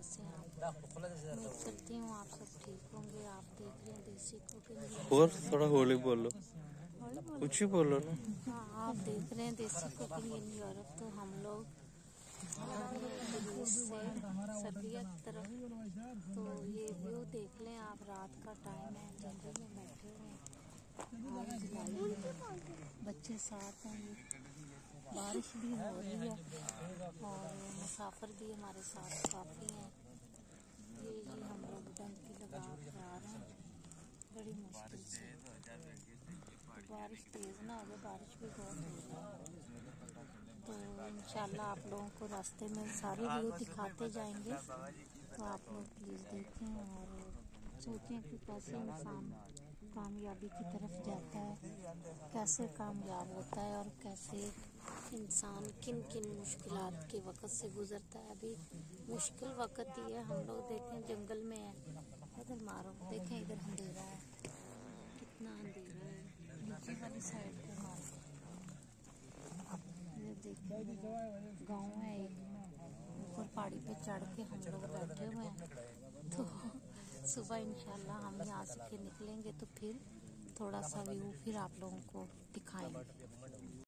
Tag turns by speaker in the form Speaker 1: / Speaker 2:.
Speaker 1: कैसे हैं आप? उम्मीद करती हूँ आप सब ठीक होंगे। आप देख रहे हैं देसी कुकिंग।
Speaker 2: और थोड़ा होली बोलो, कुछ ही बोलो ना।
Speaker 1: हाँ, आप देख रहे हैं देसी कुकिंग इन यूरोप। तो हम लोग दिल्ली से सर्बिया की तरफ, तो ये व्यू देख लें आप। रात का टाइम है, जंगल में बैठे हुए हैं, बच्चे साथ हैं, बारिश भी हो रही है और मुसाफिर भी हमारे साथ काफ़ी हैं। ये जी हम लोग डंकी लगा कर आ रहे हैं बड़ी मुश्किल से। बारिश तेज़ ना हो, बारिश भी बहुत हो रही है। तो इंशाल्लाह आप लोगों को रास्ते में सारे व्यू दिखाते जाएंगे, तो आप लोग प्लीज़ देखें और सोचें कि कैसे इंसान कामयाबी की तरफ जाता है, कैसे कामयाब होता है और कैसे इंसान किन किन मुश्किलात के वक़्त से गुज़रता है। अभी मुश्किल वक़्त ही है। हम लोग देखें जंगल में है, इधर मारो, देखें इधर अंधेरा है, कितना अंधेरा है। नीचे वाली साइड पे मारो, ये देखें गाँव है एक, ऊपर पहाड़ी पे चढ़ के हम लोग बैठे हुए हैं। तो सुबह इंशाल्लाह हम यहाँ से फिर निकलेंगे, तो फिर थोड़ा सा व्यू फिर आप लोगों को दिखाएंगे।